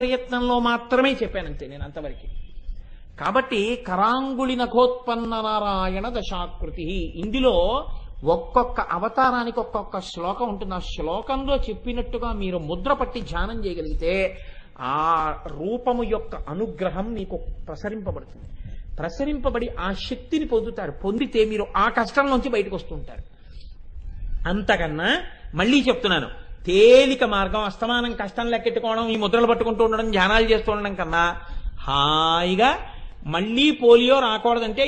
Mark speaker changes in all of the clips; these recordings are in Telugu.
Speaker 1: ప్రయత్నంలో మాత్రమే చెప్పానంతే నేను అంతవరకు. కాబట్టి కరాంగుళి నఖోత్పన్న నారాయణ దశాకృతి, ఇందులో ఒక్కొక్క అవతారానికి ఒక్కొక్క శ్లోకం ఉంటుంది. ఆ శ్లోకంలో చెప్పినట్టుగా మీరు ముద్ర పట్టి ధ్యానం చేయగలిగితే ఆ రూపము యొక్క అనుగ్రహం మీకు ప్రసరింపబడుతుంది. ప్రసరింపబడి ఆ శక్తిని పొందుతారు. పొందితే మీరు ఆ కష్టంలోంచి బయటకు వస్తుంటారు. అంతకన్నా మళ్ళీ చెప్తున్నాను, తేలిక మార్గం అస్తమానం కష్టం లెక్కెట్టుకోవడం, ఈ ముద్రలు పట్టుకుంటూ ఉండడం, ధ్యానాలు చేస్తూ ఉండడం కన్నా హాయిగా మళ్ళీ పోలియో రాకూడదంటే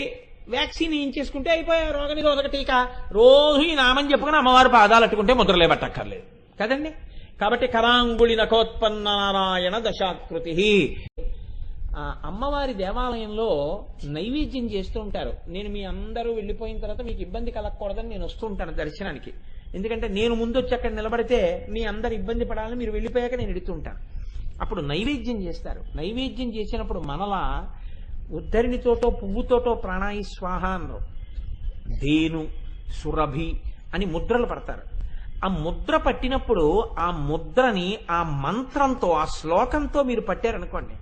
Speaker 1: వ్యాక్సిన్ చేసుకుంటే అయిపోయా, రోగనిరోధక టీకా రోజు ఈ నామని చెప్పుకుని అమ్మవారి పాదాలు అట్టుకుంటే ముద్రలే పట్టక్కర్లేదు కదండి. కాబట్టి కరాంగుళి నఖోత్పన్న నారాయణ దశాకృతి. అమ్మవారి దేవాలయంలో నైవేద్యం చేస్తూ ఉంటారు. నేను మీ అందరూ వెళ్ళిపోయిన తర్వాత మీకు ఇబ్బంది కలగకూడదని నేను వస్తూ ఉంటాను దర్శనానికి. ఎందుకంటే నేను ముందు వచ్చి అక్కడ నిలబడితే మీ అందరు ఇబ్బంది పడాలని, మీరు వెళ్ళిపోయాక నేను ఎడుతుంటాను. అప్పుడు నైవేద్యం చేస్తారు. నైవేద్యం చేసినప్పుడు మనలా ఉద్ధరిణితోటో పువ్వుతోటో ప్రాణాయి స్వాహ అన్నారు, ధేను సురభి అని ముద్రలు పడతారు. ఆ ముద్ర పట్టినప్పుడు ఆ ముద్రని ఆ మంత్రంతో ఆ శ్లోకంతో మీరు పట్టారనుకోండి,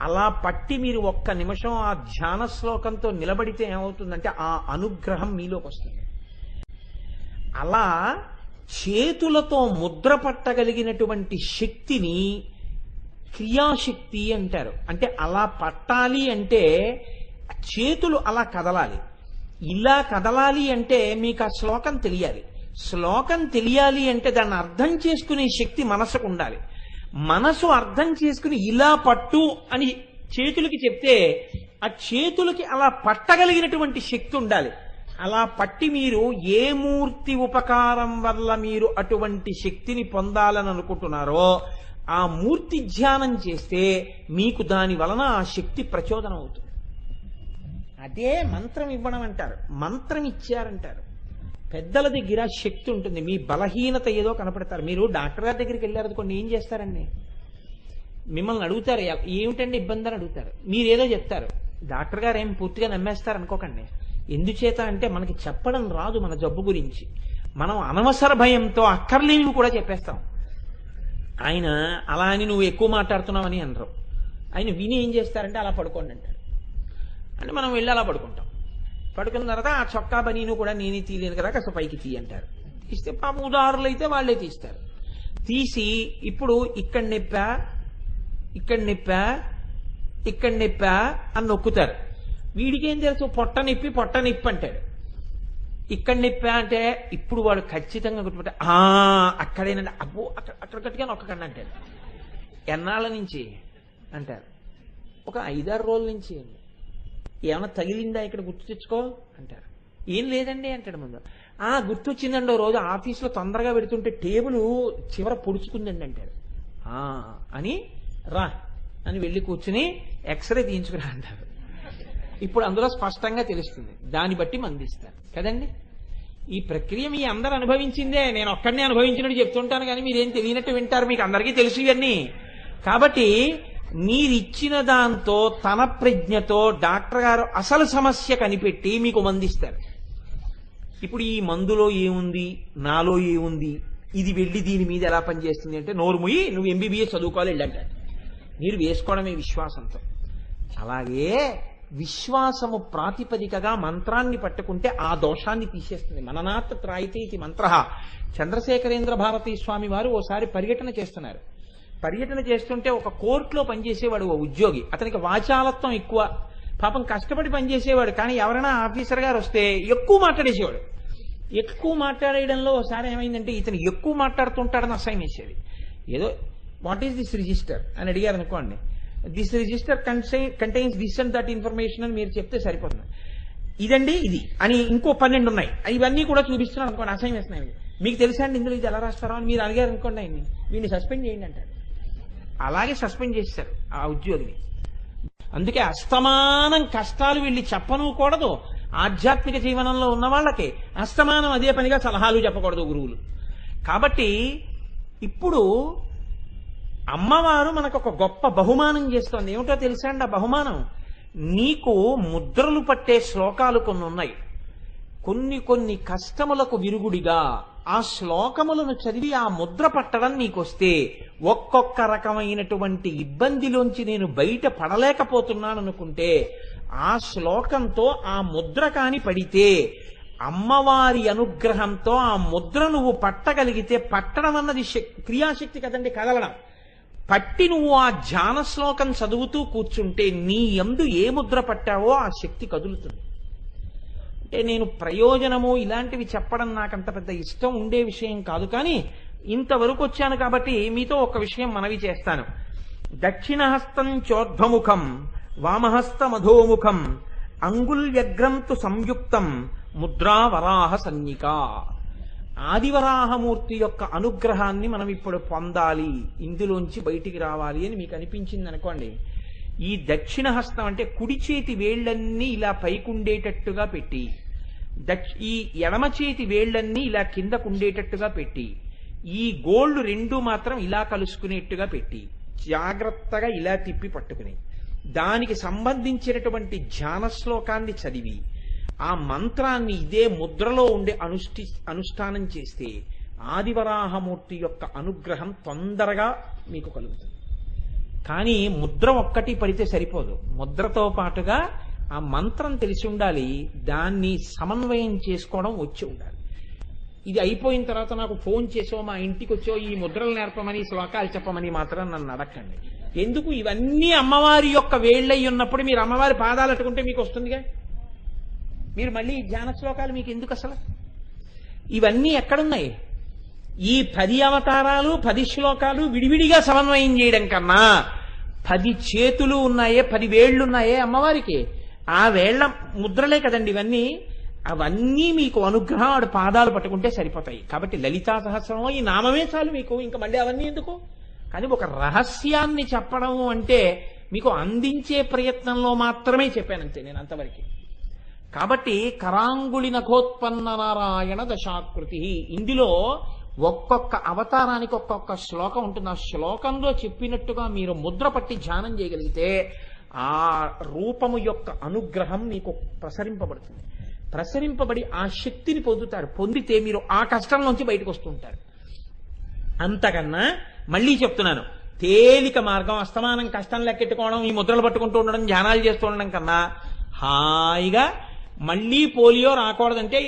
Speaker 1: అలా పట్టి మీరు ఒక్క నిమిషం ఆ ధ్యాన శ్లోకంతో నిలబడితే ఏమవుతుందంటే ఆ అనుగ్రహం మీలోకి వస్తుంది. అలా చేతులతో ముద్ర పట్టగలిగినటువంటి శక్తిని క్రియాశక్తి అంటారు. అంటే అలా పట్టాలి అంటే చేతులు అలా కదలాలి. ఇలా కదలాలి అంటే మీకు ఆ శ్లోకం తెలియాలి. శ్లోకం తెలియాలి అంటే దాన్ని అర్థం చేసుకునే శక్తి మనసుకు ఉండాలి. మనసు అర్థం చేసుకుని ఇలా పట్టు అని చేతులకి చెప్తే ఆ చేతులకి అలా పట్టగలిగినటువంటి శక్తి ఉండాలి. అలా పట్టి మీరు ఏ మూర్తి ఉపకారం వల్ల మీరు అటువంటి శక్తిని పొందాలని అనుకుంటున్నారో ఆ మూర్తి ధ్యానం చేస్తే మీకు దాని వలన ఆ శక్తి ప్రచోదనం అవుతుంది. అదే మంత్రం ఇవ్వడం అంటారు. మంత్రం ఇచ్చారంటారు. పెద్దల దగ్గర శక్తి ఉంటుంది. మీ బలహీనత ఏదో కనపడతారు. మీరు డాక్టర్ గారి దగ్గరికి వెళ్ళారనుకోండి, ఏం చేస్తారండి? మిమ్మల్ని అడుగుతారు, ఏమిటండి ఇబ్బంది అని అడుగుతారు. మీరేదో చెప్తారు. డాక్టర్ గారు ఏం పూర్తిగా నమ్మేస్తారు అనుకోకండి. ఎందుచేత అంటే మనకి చెప్పడం రాదు మన జబ్బు గురించి. మనం అనవసర భయంతో అక్కర్లేనివి కూడా చెప్పేస్తాం. ఆయన అలా అని నువ్వు ఎక్కువ మాట్లాడుతున్నావని అనరు. ఆయన విని ఏం చేస్తారంటే అలా పడుకోండి అంటారు. అంటే మనం వెళ్ళి అలా పడుకుంటాం. పడుకున్న తర్వాత ఆ చొక్కా బనీను కూడా నేనే తీయలేను కదా, కాస్త పైకి తీ అంటారు. తీస్తే పాప ఉదారులు అయితే వాళ్లే తీస్తారు. తీసి ఇప్పుడు ఇక్కడ నొప్పా ఇక్కడ నొప్పా ఇక్కడ నొప్పా అని నొక్కుతారు. వీడికేం తెలుసు, పొట్ట నొప్పి అంటాడు. ఇక్కడ నొప్పా అంటే ఇప్పుడు వాడు ఖచ్చితంగా గుర్తుపెట్ట, అక్కడేనండి, అబ్బో అక్కడ గట్టిగా నొక్కకండి అంటాడు. ఎన్నాళ్ళ నుంచి అంటారు? ఒక 5-6 రోజుల నుంచి. ఏమైనా తగిలిందా ఇక్కడ గుర్తు తెచ్చుకో అంటారు. ఏం లేదండి అంటాడు ముందు. గుర్తొచ్చిందండి, ఓ రోజు ఆఫీసులో తొందరగా పెడుతుంటే టేబుల్ చివర పొడుచుకుందండి అంటారు. అని రా అని వెళ్ళి కూర్చుని ఎక్స్రే తీయించుకురా అంటారు. ఇప్పుడు అందులో స్పష్టంగా తెలుస్తుంది. దాన్ని బట్టి మందిస్తారు కదండి. ఈ ప్రక్రియ మీ అందరు అనుభవించిందే. నేను ఒక్కడనే అనుభవించినట్టు చెప్తుంటాను కానీ మీరేం తెలియనట్టు వింటారు. మీకు అందరికీ తెలుసు ఇవన్నీ. కాబట్టి మీరిచ్చిన దాంతో తన ప్రజ్ఞతో డాక్టర్ గారు అసలు సమస్య కనిపెట్టి మీకు మందిస్తారు. ఇప్పుడు ఈ మందులో ఏముంది, నాలో ఏముంది, ఇది వెళ్ళి దీని మీద ఎలా పనిచేస్తుంది అంటే, నోరు ముయ్యి, నువ్వు ఎంబీబీఎస్ చదువుకోవాలి వెళ్ళంటారు. మీరు వేసుకోవడమే విశ్వాసంతో. అలాగే విశ్వాసము ప్రాతిపదికగా మంత్రాన్ని పట్టుకుంటే ఆ దోషాన్ని తీసేస్తుంది. మననాత్ త్రాయితే ఇది మంత్ర. చంద్రశేఖరేంద్ర భారతీ స్వామి వారు ఓసారి పర్యటన చేస్తున్నారు. పర్యటన చేస్తుంటే ఒక కోర్టులో పనిచేసేవాడు ఓ ఉద్యోగి. అతనికి వాచాలత్వం ఎక్కువ, పాపం కష్టపడి పనిచేసేవాడు. కానీ ఎవరైనా ఆఫీసర్ గారు వస్తే ఎక్కువ మాట్లాడేసేవాడు. ఎక్కువ మాట్లాడేయడంలో ఒకసారి ఏమైందంటే ఇతను ఎక్కువ మాట్లాడుతుంటాడని అసహ్యం వేసేది. ఏదో వాట్ ఈస్ దిస్ రిజిస్టర్ అని అడిగారు అనుకోండి, this register contains this and that information అని మీరు చెప్తే సరిపోతుంది. ఇదండి ఇది అని ఇంకో 12 ఉన్నాయి, ఇవన్నీ కూడా చూపిస్తున్నాను అనుకోండి, అసహ్యం వేస్తున్నాయి. మీకు తెలుసా అండి ఇందులో ఇది ఎలా రాస్తారో అని మీరు అడిగారు అనుకోండి, ఆయన్ని వీడిని సస్పెండ్ చేయండి అంటారు. అలాగే సస్పెండ్ చేశారు ఆ ఉద్యోగిని. అందుకే అస్తమానం కష్టాలు వెళ్ళి చెప్పనూకూడదు. ఆధ్యాత్మిక జీవనంలో ఉన్న వాళ్ళకి అస్తమానం అదే పనిగా సలహాలు చెప్పకూడదు గురువులు. కాబట్టి ఇప్పుడు అమ్మవారు మనకు ఒక గొప్ప బహుమానం చేస్తోంది. ఏమిటో తెలుసా అండి ఆ బహుమానం? నీకు ముద్రలు పట్టే శ్లోకాలు కొన్ని ఉన్నాయి. కొన్ని కష్టములకు విరుగుడిగా ఆ శ్లోకములను చదివి ఆ ముద్ర పట్టడం నీకొస్తే ఒక్కొక్క రకమైనటువంటి ఇబ్బందిలోంచి నేను బయట పడలేకపోతున్నాను అనుకుంటే ఆ శ్లోకంతో ఆ ముద్ర కాని పడితే అమ్మవారి అనుగ్రహంతో ఆ ముద్ర నువ్వు పట్టగలిగితే, పట్టడం అన్నది క్రియాశక్తి కదండి, కదలడం. పట్టి నువ్వు ఆ ధ్యాన శ్లోకం చదువుతూ కూర్చుంటే నీ యందు ఏ ముద్ర పట్టావో ఆ శక్తి కదులుతుంది. అంటే నేను ప్రయోజనము ఇలాంటివి చెప్పడం నాకంత పెద్ద ఇష్టం ఉండే విషయం కాదు, కానీ ఇంతవరకు వచ్చాను కాబట్టి మీతో ఒక విషయం మనవి చేస్తాను. దక్షిణహస్తం చోర్ధ్వముఖం వామహస్త మధోముఖం అంగుల్యగ్రం తు సంయుక్తం ముద్రావరాహ సన్నిక. ఆదివరాహమూర్తి యొక్క అనుగ్రహాన్ని మనం ఇప్పుడు పొందాలి, ఇందులోంచి బయటికి రావాలి అని మీకు అనిపించింది అనుకోండి, ఈ దక్షిణ హస్తం అంటే కుడి చేతి వేళ్లన్నీ ఇలా పైకుండేటట్టుగా పెట్టి, ఈ ఎడమ చేతి వేళ్లన్నీ ఇలా కిందకుండేటట్టుగా పెట్టి, ఈ గోళ్లు రెండు మాత్రం ఇలా కలుసుకునేట్టుగా పెట్టి జాగ్రత్తగా ఇలా తిప్పి పట్టుకుని దానికి సంబంధించినటువంటి ధ్యాన శ్లోకాన్ని చదివి ఆ మంత్రాన్ని ఇదే ముద్రలో ఉండే అనుష్ఠానం చేస్తే ఆదివరాహమూర్తి యొక్క అనుగ్రహం తొందరగా మీకు కలుగుతుంది. కానీ ముద్ర ఒక్కటి పడితే సరిపోదు, ముద్రతో పాటుగా ఆ మంత్రం తెలిసి ఉండాలి, దాన్ని సమన్వయం చేసుకోవడం వచ్చి ఉండాలి. ఇది అయిపోయిన తర్వాత నాకు ఫోన్ చేసో మా ఇంటికి వచ్చో ఈ ముద్రలు నేర్పమని శ్లోకాలు చెప్పమని మాత్రం నన్ను అడగండి. ఎందుకు? ఇవన్నీ అమ్మవారి యొక్క వేళ్ళయి ఉన్నప్పుడు మీరు అమ్మవారి పాదాలు అట్టుకుంటే మీకు వస్తుందిగా, మీరు మళ్ళీ ధ్యాన శ్లోకాలు మీకు ఎందుకు అసలు? ఇవన్నీ ఎక్కడున్నాయి? ఈ 10 అవతారాలు 10 శ్లోకాలు విడివిడిగా సమన్వయం చేయడం కన్నా 10 చేతులు ఉన్నాయే, 10 వేళ్లున్నాయే అమ్మవారికి, ఆ వేళ్ల ముద్రలే కదండి ఇవన్నీ. అవన్నీ మీకు అనుగ్రహం ఆడు పాదాలు పట్టుకుంటే సరిపోతాయి. కాబట్టి లలితా సహస్రం ఈ నామమే చాలు మీకు, ఇంకా మళ్ళీ అవన్నీ ఎందుకు? కానీ ఒక రహస్యాన్ని చెప్పడం అంటే మీకు అందించే ప్రయత్నంలో మాత్రమే చెప్పానంతే నేను అంతవరకు. కాబట్టి కరాంగుళి నఖోత్పన్న నారాయణ దశాకృతి, ఇందులో ఒక్కొక్క అవతారానికి ఒక్కొక్క శ్లోకం ఉంటుంది. ఆ శ్లోకంలో చెప్పినట్టుగా మీరు ముద్ర పట్టి ధ్యానం చేయగలిగితే ఆ రూపము యొక్క అనుగ్రహం మీకు ప్రసరింపబడుతుంది. ప్రసరింపబడి ఆ శక్తిని పొందుతారు. పొందితే మీరు ఆ కష్టంలోంచి బయటకు వస్తుంటారు. అంతకన్నా మళ్ళీ చెప్తున్నాను, తేలిక మార్గం అస్తమానం కష్టం లెక్కెట్టుకోవడం, ఈ ముద్రలు పట్టుకుంటూ ఉండడం, ధ్యానాలు చేస్తూ ఉండడం కన్నా హాయిగా మళ్ళీ పోలియో రాకూడదంటే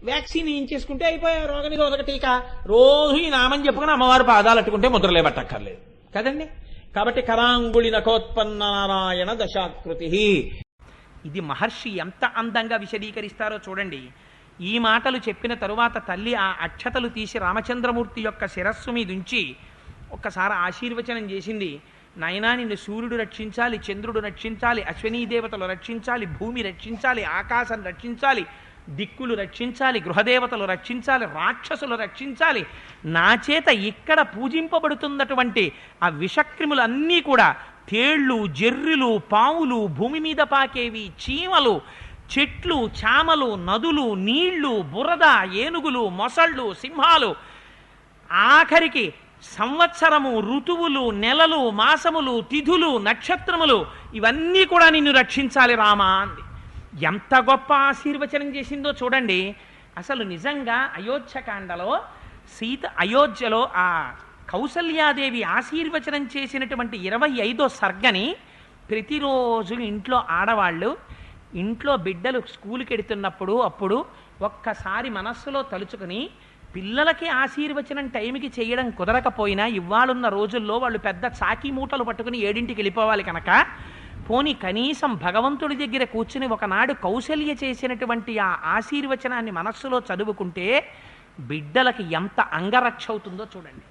Speaker 1: వ్యాక్సిన్ వేయించేసుకుంటే అయిపోయా, రోగనిరోధక టీకా, రోజు ఈ నామం చెప్పుకుని అమ్మవారి పాదాలు అట్టుకుంటే ముద్రలే పట్టక్కర్లేదు కదండి. కాబట్టి కరాంగుళి నఖోత్పన్న నారాయణ దశాకృతి. ఇది మహర్షి ఎంత అందంగా విశదీకరిస్తారో చూడండి. ఈ మాటలు చెప్పిన తరువాత తల్లి ఆ అక్షతలు తీసి రామచంద్రమూర్తి యొక్క శిరస్సు మీద ఉంచి ఒక్కసారి ఆశీర్వచనం చేసింది. నాయనా, నిన్ను సూర్యుడు రక్షించాలి, చంద్రుడు రక్షించాలి, అశ్వినీ దేవతలు రక్షించాలి, భూమి రక్షించాలి, ఆకాశం రక్షించాలి, దిక్కులు రక్షించాలి, గృహదేవతలు రక్షించాలి, రాక్షసులు రక్షించాలి. నా చేత ఇక్కడ పూజింపబడుతున్నటువంటి ఆ విషక్రిములన్నీ కూడా తేళ్లు, జెర్రిలు, పావులు, భూమి మీద పాకేవి, చీమలు, చెట్లు, చామలు, నదులు, నీళ్లు, బురద, ఏనుగులు, మొసళ్ళు, సింహాలు, ఆఖరికి సంవత్సరము, ఋతువులు, నెలలు, మాసములు, తిథులు, నక్షత్రములు, ఇవన్నీ కూడా నిన్ను రక్షించాలి రామా అంది. ఎంత గొప్ప ఆశీర్వచనం చేసిందో చూడండి. అసలు నిజంగా అయోధ్యకాండలో అయోధ్యలో ఆ కౌసల్యాదేవి ఆశీర్వచనం చేసినటువంటి 25వ సర్గని ప్రతిరోజు ఇంట్లో ఆడవాళ్ళు ఇంట్లో బిడ్డలు స్కూల్కి ఎడుతున్నప్పుడు అప్పుడు ఒక్కసారి మనస్సులో తలుచుకుని, పిల్లలకి ఆశీర్వచనం టైంకి చేయడం కుదరకపోయినా ఇవాళున్న రోజుల్లో వాళ్ళు పెద్ద చాకీ మూటలు పట్టుకుని 7ంటికి వెళ్ళిపోవాలి కనుక, పోని కనీసం భగవంతుడి దగ్గర కూర్చుని ఒకనాడు కౌసల్య చేసినటువంటి ఆ ఆశీర్వచనాన్ని మనస్సులో చదువుకుంటే బిడ్డలకి ఎంత అంగరక్ష అవుతుందో చూడండి.